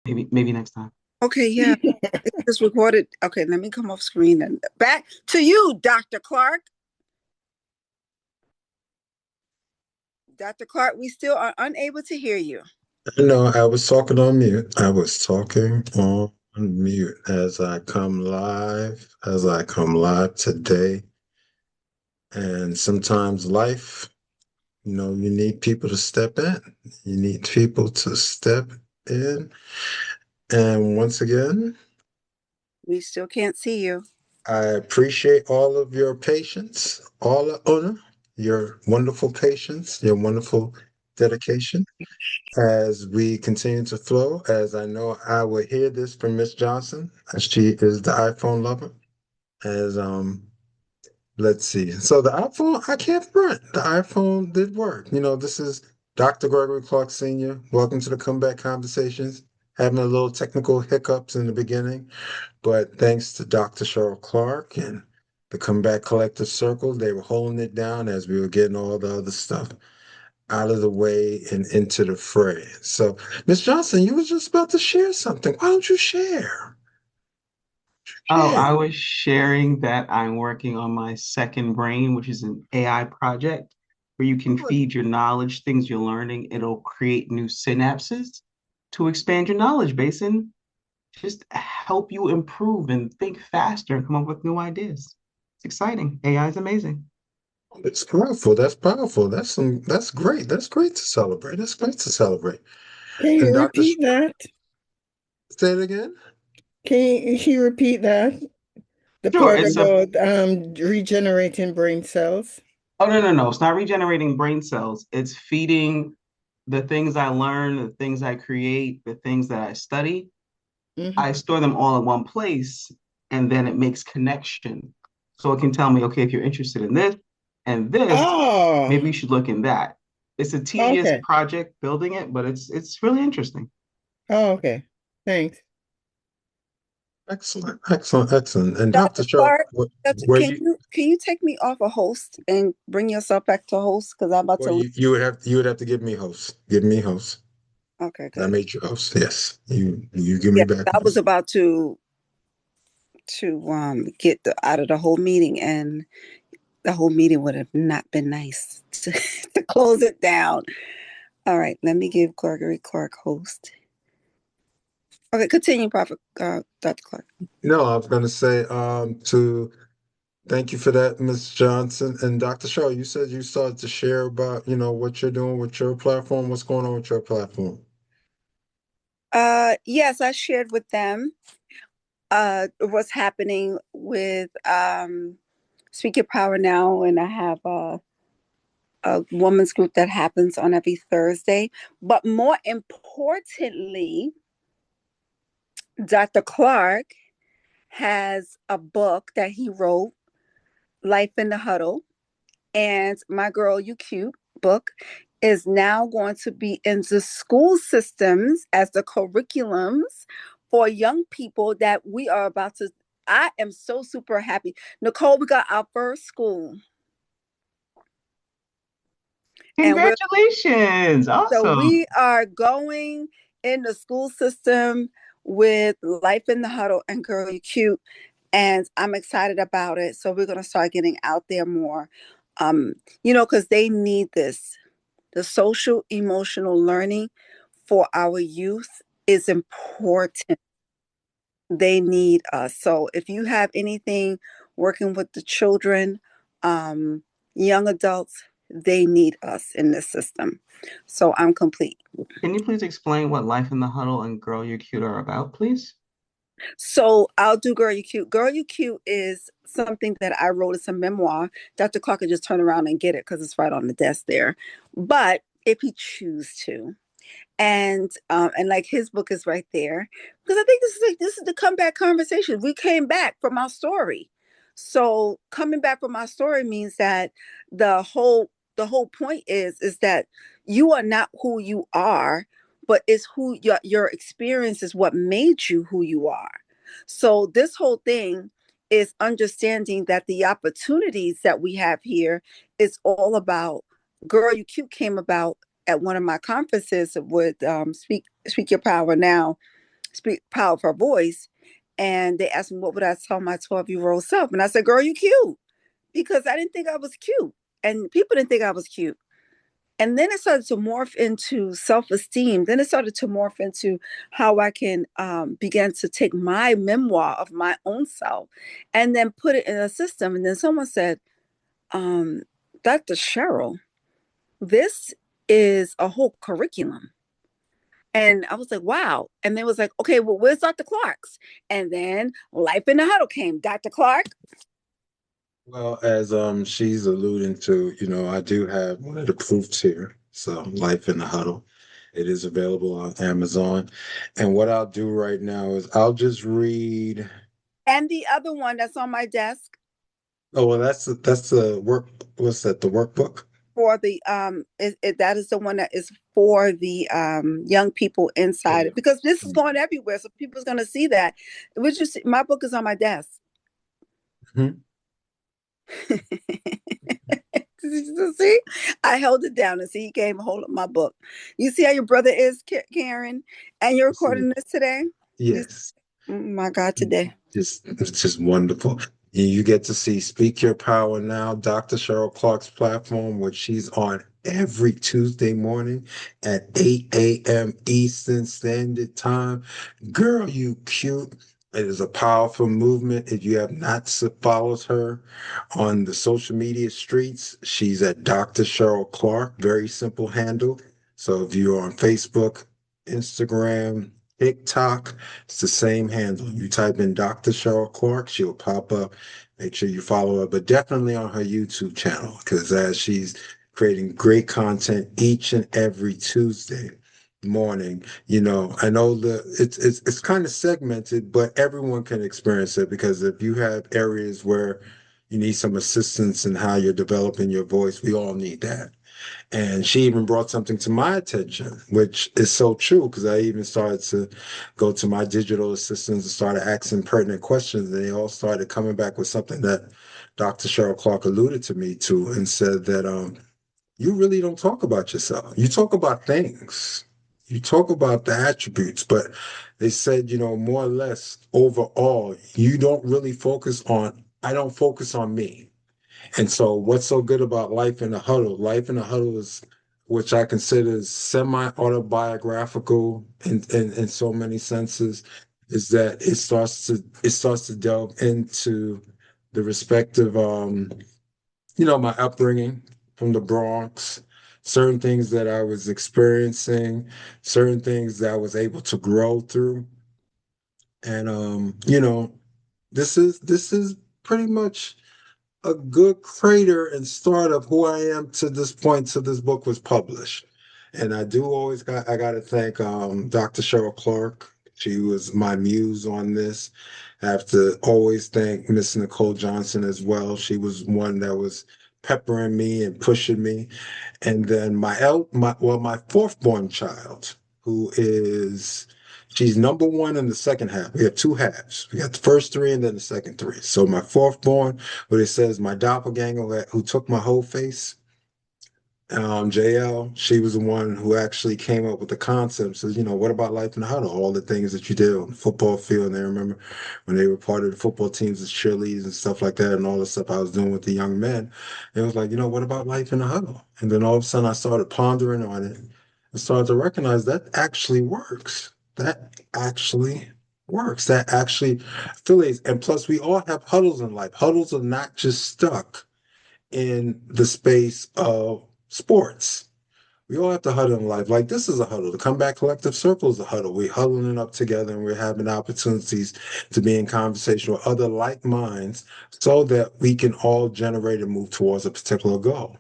Maybe next time. Okay, yeah. It's just recorded. Okay, let me come off screen and back to you, Dr. Clarke. Dr. Clarke, we still are unable to hear you. No, I was talking on mute. I was talking on mute as I come live today. And sometimes life, you need people to step in. You need people to step in. And once again, We still can't see you. I appreciate all of your patience, your wonderful patience, your wonderful dedication as we continue to flow, as I know I will hear this from Miss Johnson, as she is the iPhone lover. As let's see. So the iPhone, I can't front. The iPhone did work. This is Dr. Gregory Clarke Sr. Welcome to the Comeback Conversations. Having a little technical hiccups in the beginning, but thanks to Dr. Cheryl Clarke and the Comeback Collective Circle, they were holding it down as we were getting all the other stuff out of the way and into the fray. So, Miss Johnson, you were just about to share something. Why don't you share? Oh, Share. I was sharing that I'm working on my second brain, which is an AI project where you can Good. feed your knowledge, things you're learning. It'll create new synapses to expand your knowledge base and just help you improve and think faster and come up with new ideas. It's exciting. AI is amazing. It's powerful. That's powerful. That's great. That's great to celebrate. That's great to celebrate. Can And you Dr. repeat that? Say it again. Can you repeat that? The Sure, part it's a about regenerating brain cells. oh no. It's not regenerating brain cells. It's feeding the things I learn, the things I create, the things that I study. Hmm. I store them all in one place, and then it makes connection. So it can tell me, okay, if you're interested in this and this, Oh, maybe you should look in that. It's a tedious okay. project building it, but it's really interesting. Oh, okay. Thanks. Excellent. Excellent. Excellent. And Dr. Dr. Shaw, Clarke, where can you you take me off a host and bring yourself back to host? Because I'm about well to leave. you would have to give me host. Give me host. Okay, I good. made you host. Yes. You give me Yeah, back I was host. about to get out of the whole meeting, and the whole meeting would have not been nice to close it down. All right, let me give Gregory Clarke host. Okay, continue, Prophet Dr. Clarke. No, I was gonna say to thank you for that, Miss Johnson. And Dr. Shaw, you said you started to share about, what you're doing with your platform. What's going on with your platform? Yes, I shared with them what's happening with Speak Your Power Now, and I have a women's group that happens on every Thursday. But more importantly, Dr. Clarke has a book that he wrote, Life in the Huddle, and My Girl You Cute book is now going to be in the school systems as the curriculums for young people that we are about to. I am so super happy. Nicole, we got our first school, and we're Congratulations. so Awesome. we are going in the school system with Life in the Huddle and Girl You Cute, and I'm excited about it. So we're gonna start getting out there more, because they need this. The social emotional learning for our youth is important. They need us. So if you have anything working with the children, um, young adults, they need us in this system. So I'm complete. Can you please explain what Life in the Huddle and Girl You're Cute are about, please? So I'll do Girl You Cute. Girl You Cute is something that I wrote as a memoir. Dr. Clarke could just turn around and get it because it's right on the desk there. But if he choose to, and like his book is right there, because I think this is the comeback conversation. We came back from our story. So coming back from our story means that the whole the whole point is that you are not who you are, but it's who your experience is what made you who you are. So this whole thing is understanding that the opportunities that we have here is all about. Girl You Cute came about at one of my conferences with Speak Your Power Now, speak power of her voice. And they asked me, what would I tell my 12-year-old self? And I said, girl, you cute. Because I didn't think I was cute. And people didn't think I was cute. And then it started to morph into self-esteem. Then it started to morph into how I can begin to take my memoir of my own self and then put it in a system. And then someone said, Dr. Cheryl, this is a whole curriculum. And I was like, wow. And then it was like, okay, well, where's Dr. Clarke's? And then Life in the Huddle came. Dr. Clarke. Well, as she's alluding to, I do have one of the proofs here. So Life in the Huddle. It is available on Amazon. And what I'll do right now is I'll just read. And the other one that's on my desk Oh, well, that's the work. What's that? The workbook? for the that is the one that is for the young people inside it, because this is going everywhere, so people's going to see that. Which is, my book is on my desk. Mm-hmm. See, I held it down and see he came and hold up my book. You see how your brother is, Karen, and you're recording this today. Yes. Oh my God, today. It's just wonderful. You get to see Speak Your Power Now, Dr. Cheryl Clarke's platform, which she's on every Tuesday morning at 8 a.m. Eastern Standard Time. Girl, you cute. It is a powerful movement. If you have not followed her on the social media streets, she's at Dr. Cheryl Clarke, very simple handle. So if you're on Facebook, Instagram, TikTok, it's the same handle. You type in Dr. Cheryl Clarke, she'll pop up. Make sure you follow her, but definitely on her YouTube channel, because as she's creating great content each and every Tuesday morning, I know it's kind of segmented, but everyone can experience it, because if you have areas where you need some assistance in how you're developing your voice, we all need that. And she even brought something to my attention, which is so true, because I even started to go to my digital assistants and started asking pertinent questions. And they all started coming back with something that Dr. Cheryl Clarke alluded to me to, and said that you really don't talk about yourself. You talk about things. You talk about the attributes, but they said, more or less overall, you don't really I don't focus on me. And so, what's so good about Life in the Huddle? Life in the Huddle is, which I consider semi-autobiographical in so many senses, is that it starts to delve into the respective, my upbringing from the Bronx, certain things that I was experiencing, certain things that I was able to grow through, and this is pretty much a good crater and start of who I am to this point till this book was published. And I gotta thank Dr. Cheryl Clarke. She was my muse on this. I have to always thank Miss Nicole Johnson as well. She was one that was peppering me and pushing me. And then my fourth born child, who is she's number one in the second half. We have two halves. We got the first three and then the second three. So my fourth born, what it says, my doppelganger who took my whole face, JL, she was the one who actually came up with the concept. Says, what about Life in the Huddle? All the things that you did on the football field. And they remember when they were part of the football teams as cheerleaders and stuff like that, and all the stuff I was doing with the young men. It was like, what about Life in the Huddle? And then all of a sudden I started pondering on it and started to recognize that actually works. That actually works. That actually affiliates. And plus, we all have huddles in life. Huddles are not just stuck in the space of sports. We all have to huddle in life. Like this is a huddle. The Comeback Collective Circle is a huddle. We're huddling up together and we're having opportunities to be in conversation with other like minds so that we can all generate and move towards a particular goal.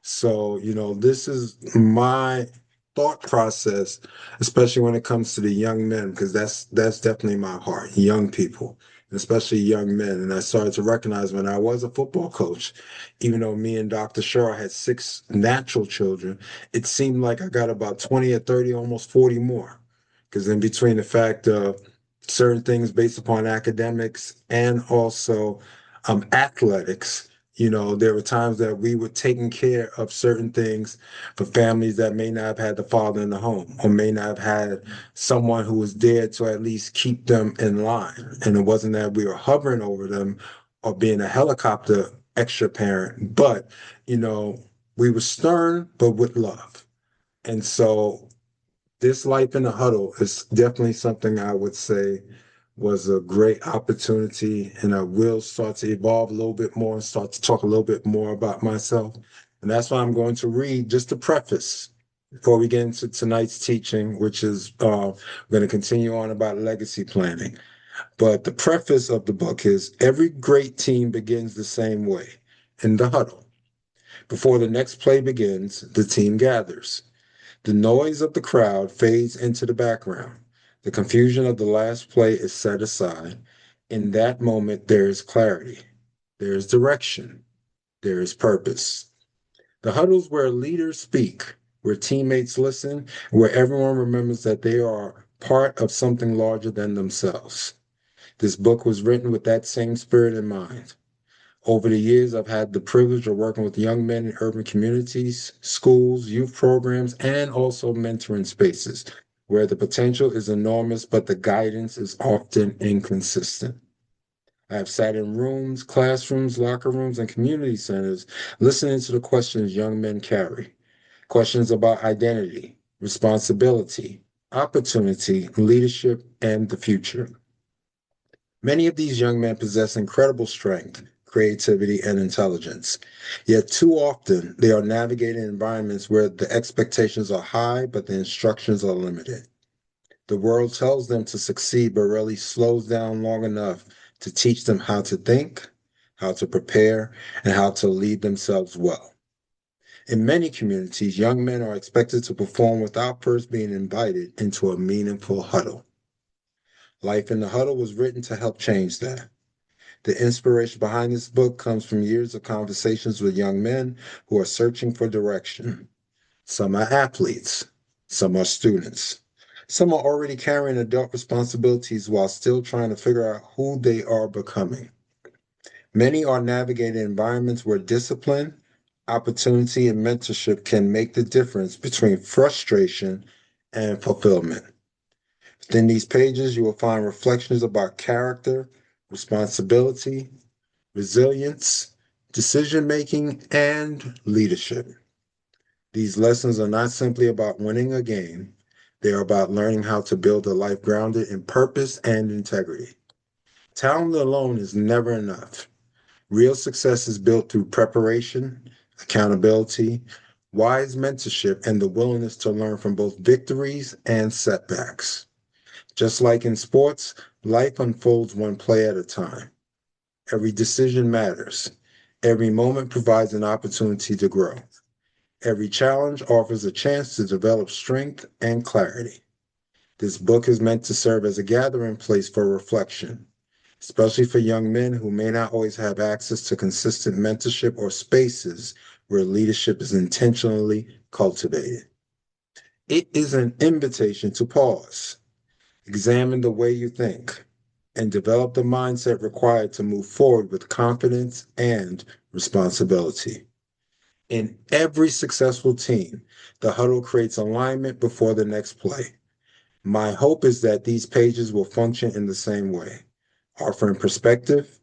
So, this is my thought process, especially when it comes to the young men, because that's definitely my heart, young people, especially young men. And I started to recognize when I was a football coach, even though me and Dr. Cheryl had 6 natural children, it seemed like I got about 20 or 30, almost 40 more. Because in between the fact of certain things based upon academics and also athletics, There were times that we were taking care of certain things for families that may not have had the father in the home or may not have had someone who was there to at least keep them in line. And it wasn't that we were hovering over them or being a helicopter extra parent, but, you know, we were stern, but with love. And so this Life in the Huddle is definitely something I would say was a great opportunity, and I will start to evolve a little bit more and start to talk a little bit more about myself. And that's why I'm going to read just a preface before we get into tonight's teaching, which is we're going to continue on about legacy planning. But the preface of the book is every great team begins the same way, in the huddle. Before the next play begins, the team gathers. The noise of the crowd fades into the background. The confusion of the last play is set aside. In that moment, there is clarity, there is direction, there is purpose. The huddles where leaders speak, where teammates listen, where everyone remembers that they are part of something larger than themselves. This book was written with that same spirit in mind. Over the years, I've had the privilege of working with young men in urban communities, schools, youth programs, and also mentoring spaces where the potential is enormous, but the guidance is often inconsistent. I have sat in rooms, classrooms, locker rooms, and community centers listening to the questions young men carry. Questions about identity, responsibility, opportunity, leadership, and the future. Many of these young men possess incredible strength, creativity, and intelligence. Yet too often they are navigating environments where the expectations are high, but the instructions are limited. The world tells them to succeed, but rarely slows down long enough to teach them how to think, how to prepare, and how to lead themselves well. In many communities, young men are expected to perform without first being invited into a meaningful huddle. Life in the Huddle was written to help change that. The inspiration behind this book comes from years of conversations with young men who are searching for direction. Some are athletes, some are students, some are already carrying adult responsibilities while still trying to figure out who they are becoming. Many are navigating environments where discipline, opportunity, and mentorship can make the difference between frustration and fulfillment. Within these pages, you will find reflections about character, responsibility, resilience, decision making, and leadership. These lessons are not simply about winning a game, they are about learning how to build a life grounded in purpose and integrity. Talent alone is never enough. Real success is built through preparation, accountability, wise mentorship, and the willingness to learn from both victories and setbacks. Just like in sports, life unfolds one play at a time. Every decision matters. Every moment provides an opportunity to grow. Every challenge offers a chance to develop strength and clarity. This book is meant to serve as a gathering place for reflection, especially for young men who may not always have access to consistent mentorship or spaces where leadership is intentionally cultivated. It is an invitation to pause, examine the way you think, and develop the mindset required to move forward with confidence and responsibility. In every successful team, the huddle creates alignment before the next play. My hope is that these pages will function in the same way, offering perspective,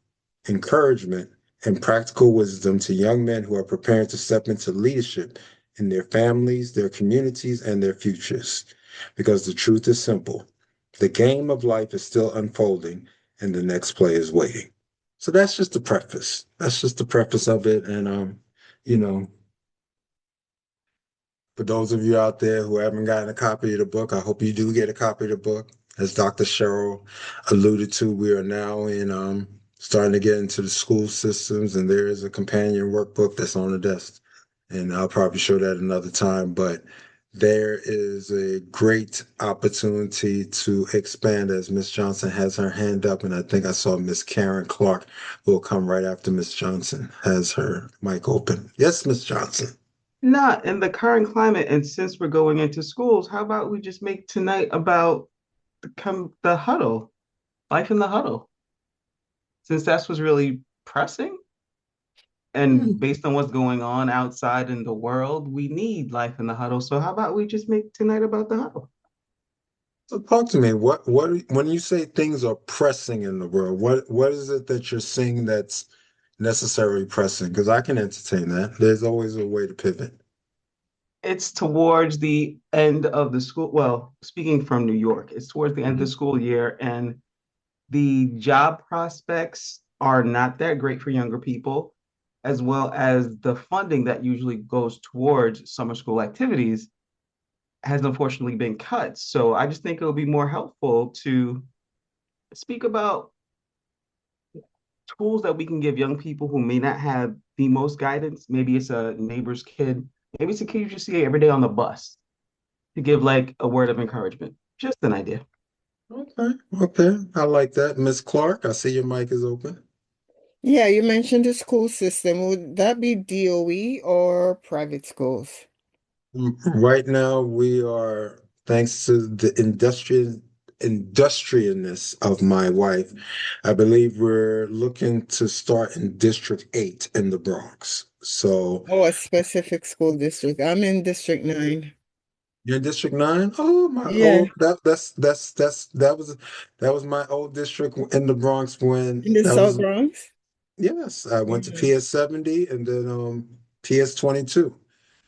encouragement, and practical wisdom to young men who are preparing to step into leadership in their families, their communities, and their futures. Because the truth is simple. The game of life is still unfolding, and the next play is waiting. So that's just the preface. That's just the preface of it. And you know, for those of you out there who haven't gotten a copy of the book, I hope you do get a copy of the book. As Dr. Cheryl alluded to, we are now in starting to get into the school systems, and there is a companion workbook that's on the desk. And I'll probably show that another time, but there is a great opportunity to expand as Miss Johnson has her hand up, and I think I saw Miss Karen Clark who will come right after Miss Johnson has her mic open. Yes, Miss Johnson. Not in the current climate, and since we're going into schools, how about we just make tonight about the huddle, life in the huddle, since that's what's really pressing. And based on what's going on outside in the world, we need life in the huddle. So how about we just make tonight about the huddle? So talk to me. What when you say things are pressing in the world, what is it that you're seeing that's necessarily pressing? Because I can entertain that. There's always a way to pivot. It's towards the end of the school. Well, speaking from New York, it's towards the end of the Mhm. school year, and the job prospects are not that great for younger people, as well as the funding that usually goes towards summer school activities has unfortunately been cut. So I just think it would be more helpful to speak about tools that we can give young people who may not have the most guidance. Maybe it's a neighbor's kid, maybe it's a kid you just see every day on the bus to give like a word of encouragement. Just an idea. Okay, okay. I like that. Miss Clark, I see your mic is open. Yeah, you mentioned the school system. Would that be DOE or private schools? Right now, we are, thanks to the industriousness of my wife, I believe we're looking to start in District 8 in the Bronx. So Oh, a specific school district. I'm in District 9. you're in District 9? Oh, my Yeah, old that was my old district in the Bronx when in the that South was Bronx. yes, I went to Mhm. PS 70 and then PS 22,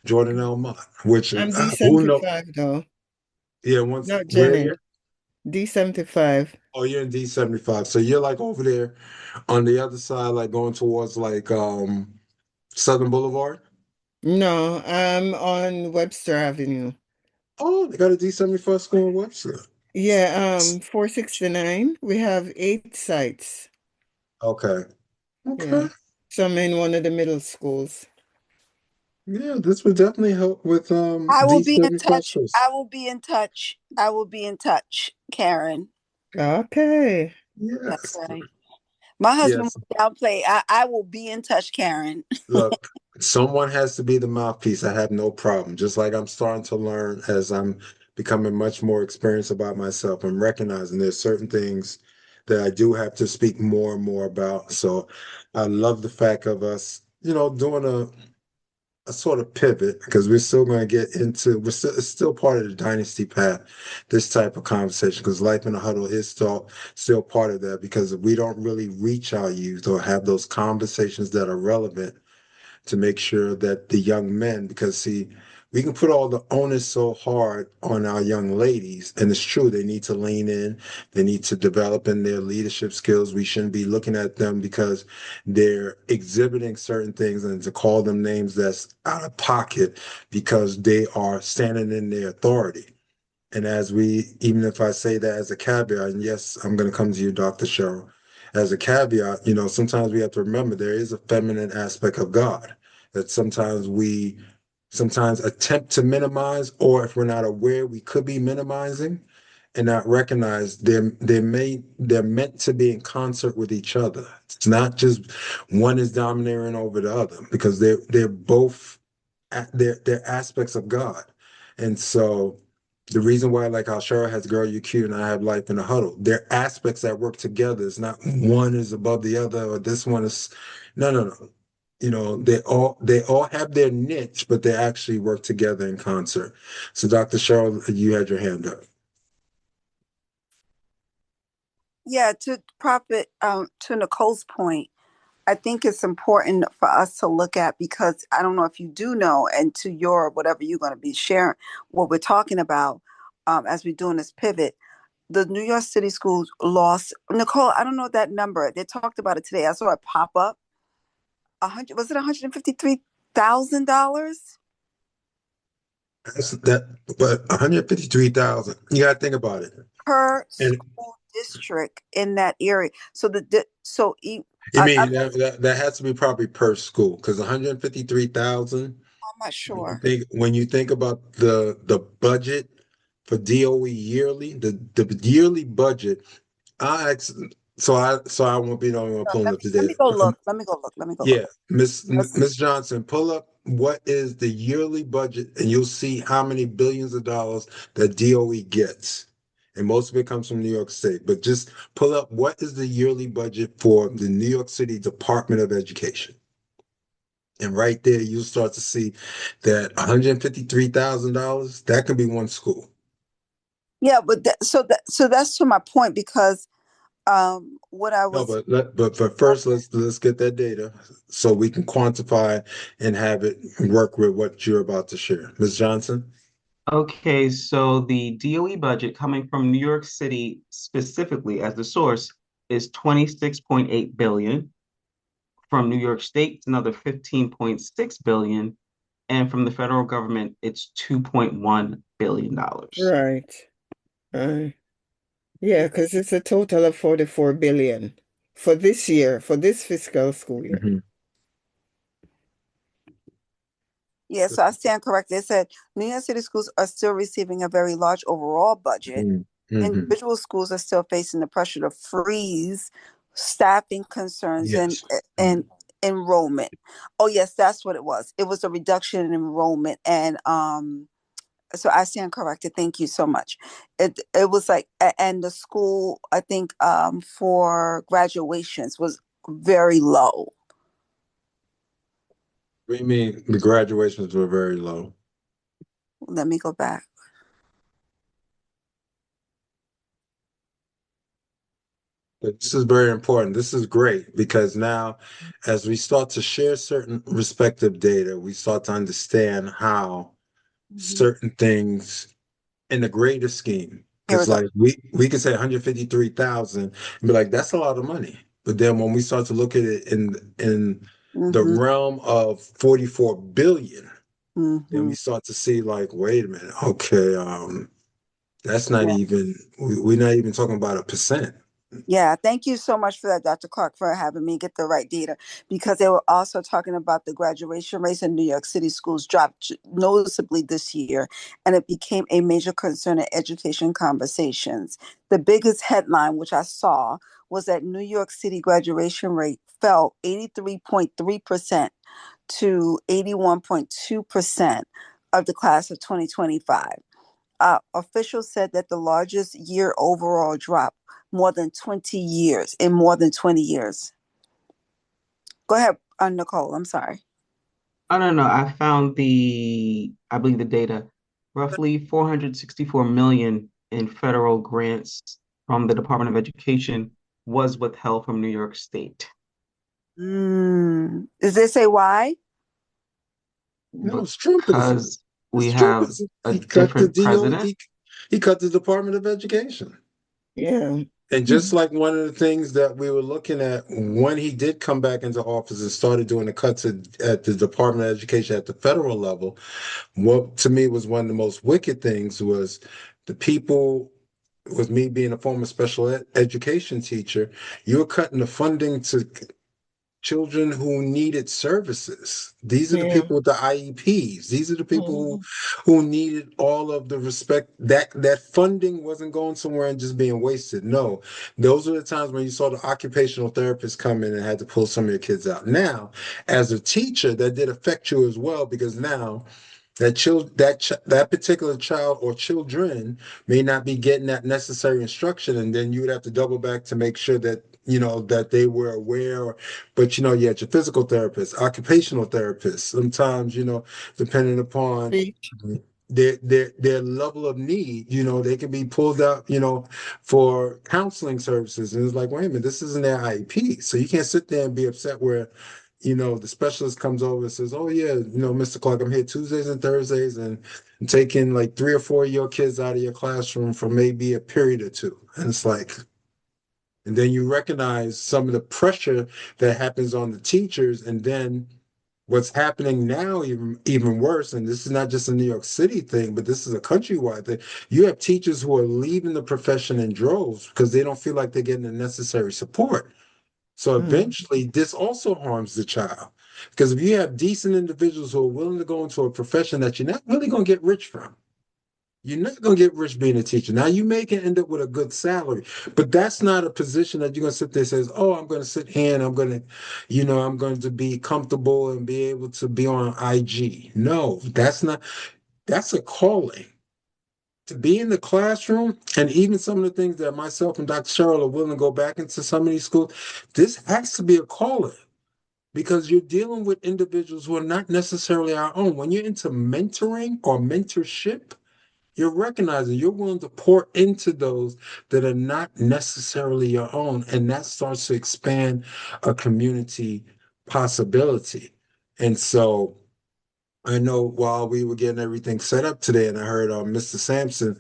Jordan Elmont, which I'm who know D75 though, yeah, once not where Janet. D75. oh, you're in D75. So you're like over there on the other side, like going towards like Southern Boulevard. No, I'm on Webster Avenue. Oh, they got a D75 school in Webster. Yeah, 469. We have 8 sites. Okay. Yeah. Okay. So I'm in one of the middle schools. Yeah, this would definitely help with I will be in D75 touch. schools. I will be in touch. I will be in touch, Karen. Okay. That's Yes. right. My husband Yes. will downplay. I will be in touch, Karen. Look, someone has to be the mouthpiece. I have no problem. Just like I'm starting to learn as I'm becoming much more experienced about myself. I'm recognizing there's certain things that I do have to speak more and more about. So I love the fact of us, doing a sort of pivot because we're still going to get into it's still part of the dynasty path, this type of conversation, because life in a huddle is still part of that because we don't really reach our youth or have those conversations that are relevant to make sure that the young men, because see, we can put all the onus so hard on our young ladies, and it's true, they need to lean in, they need to develop in their leadership skills. We shouldn't be looking at them because they're exhibiting certain things and to call them names that's out of pocket because they are standing in their authority. And even if I say that as a caveat, and yes, I'm going to come to you, Dr. Cheryl, as a caveat, sometimes we have to remember there is a feminine aspect of God that sometimes we sometimes attempt to minimize, or if we're not aware, we could be minimizing and not recognize they're meant to be in concert with each other. It's not just one is domineering over the other because they're both they're aspects of God. And so the reason why, like how Cheryl has Girl You Cute and I have Life in the Huddle, they're aspects that work together. It's not one is above the other or this one is no, no, no. They all have their niche, but they actually work together in concert. So Dr. Cheryl, you had your hand up. Yeah, to profit to Nicole's point, I think it's important for us to look at because I don't know if you do know, and to your whatever you're going to be sharing, what we're talking about as we're doing this pivot. The New York City schools lost Nicole. I don't know that number. They talked about it today. I saw it pop up. 100 was it $153,000 But 153,000. You got to think about it. per And school district in that area? So I I'm mean that has to be probably per school because 153,000. not sure. When you think about the budget for DOE yearly, the yearly budget, I won't be the only one So pulling let up me let today. me go look. Let me go look. Let me go look. Yeah, Miss Let's Miss Johnson, pull up what is the yearly budget, and you'll see how many billions of dollars that DOE gets. And most of it comes from New York State. But just pull up what is the yearly budget for the New York City Department of Education. And right there, you start to see that $153,000, that could be one school. Yeah, but so that's to my point because what I No, was but first let's get that data so we can quantify and have it work with what you're about to share. Ms. Johnson? Okay, so the DOE budget coming from New York City specifically as the source is 26.8 billion. From New York State, it's another 15.6 billion. And from the federal government, it's $2.1 billion. Right. Uh, yeah, because it's a total of 44 billion for this year, for this fiscal school year. Mhm. Yeah, so I stand corrected. It said New York City schools are still receiving a very large overall budget. Mhm. Mhm. Individual schools are still facing the pressure to freeze, staffing concerns, Yes. and enrollment. Oh yes, that's what it was. It was a reduction in enrollment, and so I stand corrected. Thank you so much. It was like, and the school, I think, for graduations was very low. What do you mean the graduations were very low? Let me go back. But this is very important. This is great because now, as we start to share certain respective data, we start to understand how Mhm. certain things in the greater scheme. Here we Because go. like we could say 153,000 and be like, that's a lot of money. But then when we start to look at it in the Hmm. realm of 44 billion, then Hmm. we start to see like, wait a minute, okay, that's not even we're not even talking about a percent. Yeah, thank you so much for that, Dr. Clark, for having me get the right data because they were also talking about the graduation rates in New York City schools dropped noticeably this year, and it became a major concern in education conversations. The biggest headline, which I saw, was that New York City graduation rate fell 83.3% to 81.2% of the class of 2025. Officials said that the largest year overall drop more than 20 years. Go ahead, Nicole. I'm sorry. Oh, no, no. I believe the data, roughly 464 million in federal grants from the Department of Education was withheld from New York State Does they say why? No, it's Trumpism. because we It's have Trumpism. a He cut the different DO, president. he cut the Department of Education. Yeah. And just like one of the things that we were looking at when he did come back into office and started doing the cuts at the Department of Education at the federal level, what to me was one of the most wicked things was the people, with me being a former special education teacher, you're cutting the funding to children who needed services. These are the Yeah. people with the IEPs. These are the people Mhm. who needed all of the respect. That funding wasn't going somewhere and just being wasted. No, those are the times when you saw the occupational therapists come in and had to pull some of your kids out. Now, as a teacher, that did affect you as well because now that particular child or children may not be getting that necessary instruction, and then you would have to double back to make sure that that they were aware. But you had your physical therapist, occupational therapist. Sometimes depending upon Speech. their level of need, they can be pulled out, for counseling services. And it's like, wait a minute, this isn't their IEP. So you can't sit there and be upset where, the specialist comes over and says, oh yeah, Mr. Clarke, I'm here Tuesdays and Thursdays and I'm taking like 3 or 4 of your kids out of your classroom for maybe a period or two. And it's like, and then you recognize some of the pressure that happens on the teachers, and then what's happening now, even worse, and this is not just a New York City thing, but this is a countrywide thing. You have teachers who are leaving the profession in droves because they don't feel like they're getting the necessary support. So Mm. eventually, this also harms the child. Because if you have decent individuals who are willing to go into a profession that you're not really going to get rich from, you're not going to get rich being a teacher. Now, you may can end up with a good salary, but that's not a position that you're going to sit there and says, oh, I'm going to sit here and I'm going to be comfortable and be able to be on IG. No, that's a calling. To be in the classroom, and even some of the things that myself and Dr. Cheryl are willing to go back into some of these schools, this has to be a calling. because you're dealing with individuals who are not necessarily our own. When you're into mentoring or mentorship, you're recognizing you're willing to pour into those that are not necessarily your own. And that starts to expand a community possibility. And so I know while we were getting everything set up today, and I heard Mr. Sampson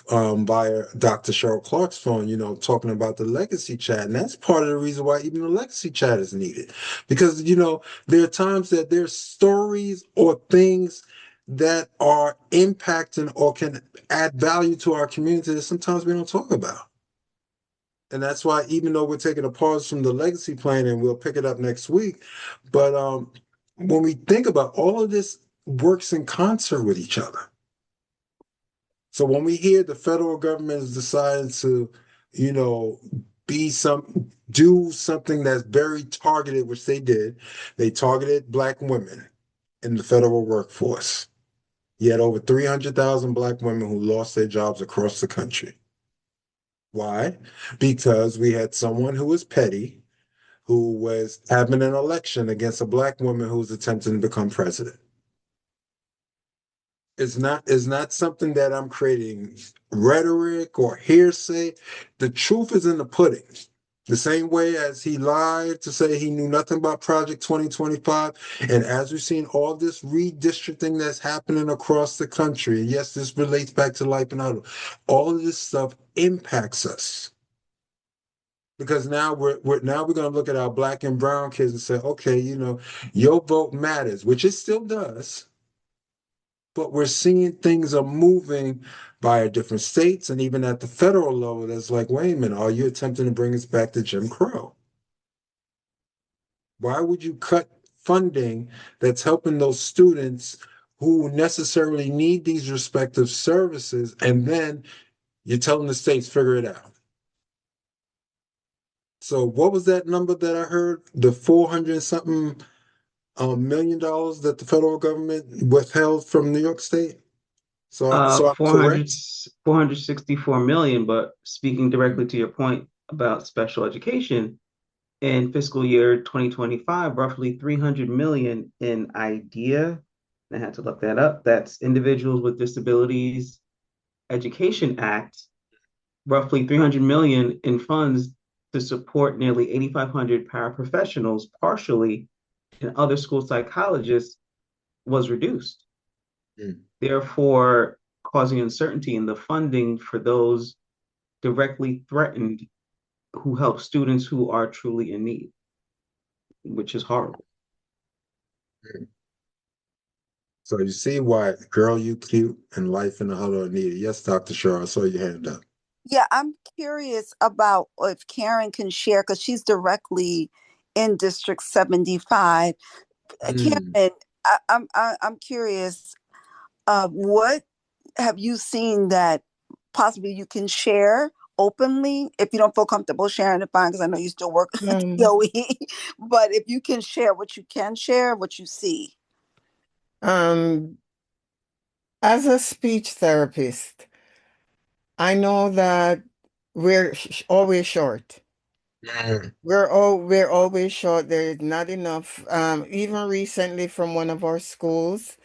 via Dr. Cheryl Clarke's phone, talking about the legacy chat. And that's part of the reason why even the legacy chat is needed. Because, there are times that there's stories or things that are impacting or can add value to our community that sometimes we don't talk about. And that's why, even though we're taking a pause from the legacy plan and we'll pick it up next week, but when we think about all of this works in concert with each other. So when we hear the federal government is deciding to, you know, do something that's very targeted, which they did, they targeted Black women in the federal workforce. You had over 300,000 Black women who lost their jobs across the country. Why? Because we had someone who was petty, who was having an election against a Black woman who was attempting to become president. It's not something that I'm creating rhetoric or hearsay. The truth is in the pudding. The same way as he lied to say he knew nothing about Project 2025. And as we've seen all this redistricting that's happening across the country, and yes, this relates back to Life in the Huddle, all of this stuff impacts us. Because now we're going to look at our Black and brown kids and say, okay, your vote matters, which it still does, but we're seeing things are moving by different states and even at the federal level. That's like, wait a minute, are you attempting to bring us back to Jim Crow? Why would you cut funding that's helping those students who necessarily need these respective services, and then you're telling the states figure it out? So what was that number that I heard? The 400 something million dollars that the federal government withheld from New York State? So I'm 400, correct? 464 million, but speaking directly to your point about special education, in fiscal year 2025, roughly 300 million in IDEA. I had to look that up. That's Individuals with Disabilities Education Act, roughly 300 million in funds to support nearly 8,500 paraprofessionals, partially, and other school psychologists was reduced, Mm. therefore causing uncertainty in the funding for those directly threatened who help students who are truly in need, which is horrible. So you see why Girl You Cute and Life in the Huddle are needed. Yes, Dr. Shaw, I saw your hand up. Yeah, I'm curious about if Karen can share because she's directly in District 75. Mm. Karen, I'm curious. What have you seen that possibly you can share openly? If you don't feel comfortable sharing it, fine, because I know you still work at DOE. But if you can share what you can share, what you see. Um, as a speech therapist, I know that we're always short. Mm. We're always short. There is not enough. Even recently from one of our schools,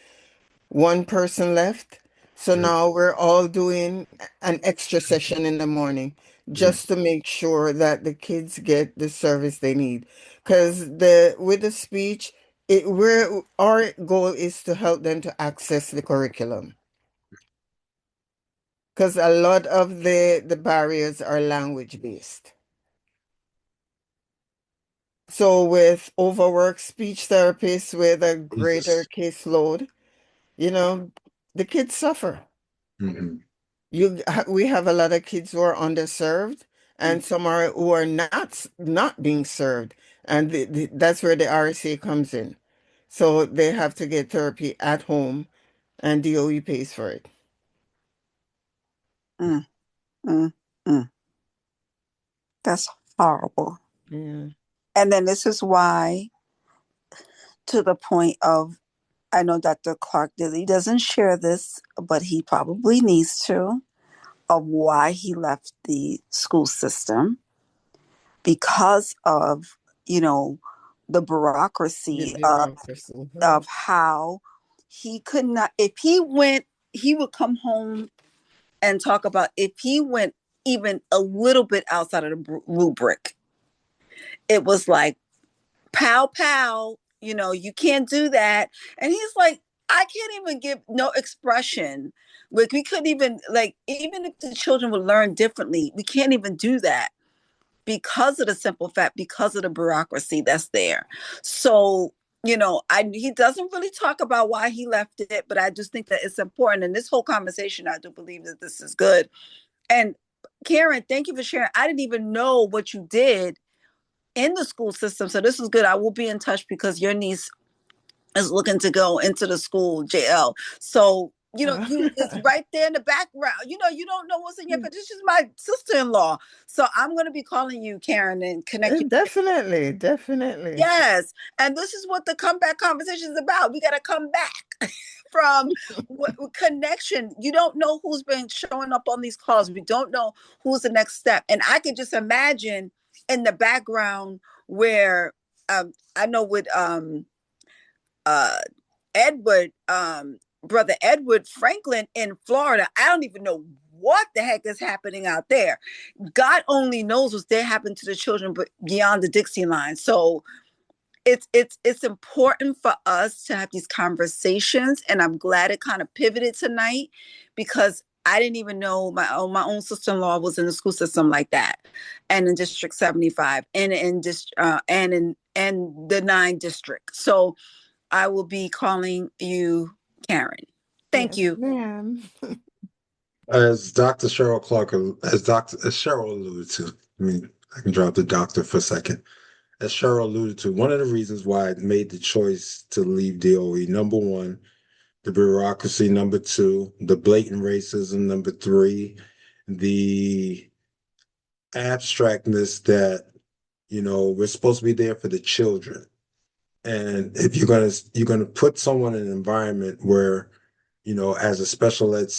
one person left. So Mm. now we're all doing an extra session in the morning Mm. just to make sure that the kids get the service they need. Because with the speech, our goal is to help them to access the curriculum. Because a lot of the barriers are language based. So with overworked speech therapists with a greater Jesus. caseload, you know, the kids suffer. Mhm. We have a lot of kids who are underserved and some are who are not being served. And that's where the RSA comes in. So they have to get therapy at home and DOE pays for it. Mm, mm, mm. That's horrible. Yeah. And then this is why, to the point of, I know Dr. Clarke he doesn't share this, but he probably needs to, of why he left the school system because of, you know, the The bureaucracy bureaucracy. of how he could not, if he went, he would come home and talk about if he went even a little bit outside of the rubric, it was like, pow, pow, you can't do that. And he's like, I can't even give no expression. Like, we couldn't even, like, even if the children would learn differently, we can't even do that because of the simple fact, because of the bureaucracy that's there. So, he doesn't really talk about why he left it, but I just think that it's important. And this whole conversation, I do believe that this is good. And Karen, thank you for sharing. I didn't even know what you did in the school system. So this is good. I will be in touch because your niece is looking to go into the school, JL. So, it's right there in the background. You don't know what's in your, but this is my sister-in-law. So I'm going to be calling you, Karen, and connect you. Definitely, definitely. Yes. And this is what the comeback conversation is about. We got to come back from connection. You don't know who's been showing up on these calls. We don't know who's the next step. And I could just imagine in the background where I know with Edward, brother Edward Franklin in Florida, I don't even know what the heck is happening out there. God only knows what's there happened to the children beyond the Dixie line. So it's important for us to have these conversations, and I'm glad it kind of pivoted tonight because I didn't even know my own sister-in-law was in the school system like that, and in District 75, and in the 9 district. So I will be calling you, Karen. Thank Yes, you. ma'am. As Dr. Cheryl Clarke, as Cheryl alluded to, I mean, I can drop the doctor for a second. As Cheryl alluded to, one of the reasons why I made the choice to leave DOE, number one, the bureaucracy, number two, the blatant racism, number three, the abstractness that, we're supposed to be there for the children. And if you're gonna put someone in an environment where, as a special ed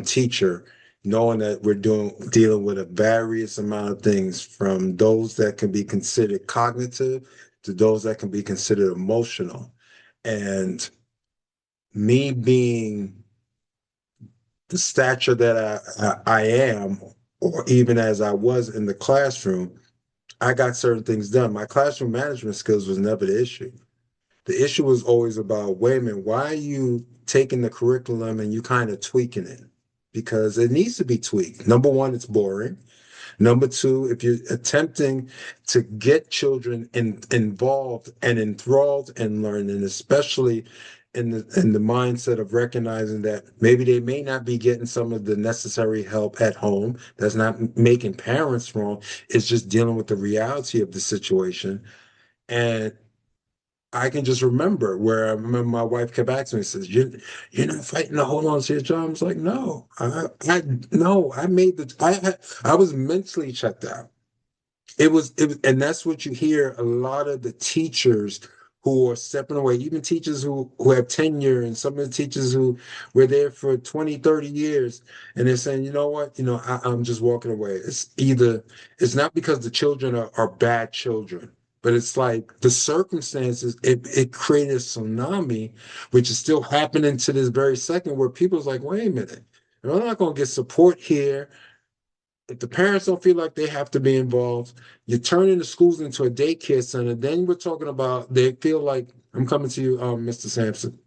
teacher, knowing that we're dealing with a various amount of things, from those that can be considered cognitive to those that can be considered emotional, and me being the stature that I am, or even as I was in the classroom, I got certain things done. My classroom management skills was never the issue. The issue was always about, wait a minute, why are you taking the curriculum and you kind of tweaking it? Because it needs to be tweaked. Number one, it's boring. Number two, if you're attempting to get children involved and enthralled in learning, especially in the mindset of recognizing that maybe they may not be getting some of the necessary help at home, that's not making parents wrong, it's just dealing with the reality of the situation. And I can just remember where I remember my wife kept asking me, says, you're not fighting to hold on to your job. I was like, no, no, I was mentally checked out. And that's what you hear a lot of the teachers who are stepping away, even teachers who have tenure, and some of the teachers who were there for 20, 30 years, and they're saying, you know what, I'm just walking away. It's not because the children are bad children, but it's like the circumstances, it created a tsunami, which is still happening to this very second, where people's like, wait a minute, I'm not going to get support here. If the parents don't feel like they have to be involved, you're turning the schools into a daycare center. Then we're talking about, they feel like, I'm coming to you, Mr. Sampson.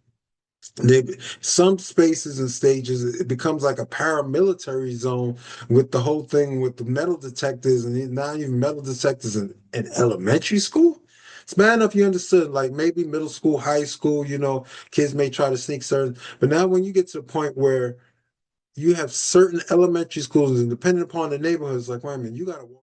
Some spaces and stages, it becomes like a paramilitary zone, with the whole thing with the metal detectors, and not even metal detectors in elementary school. It's bad enough you understood, like maybe middle school, high school, kids may try to sneak certain, but now when you get to the point where you have certain elementary schools, and depending upon the neighborhoods, like, wait a minute, you got to walk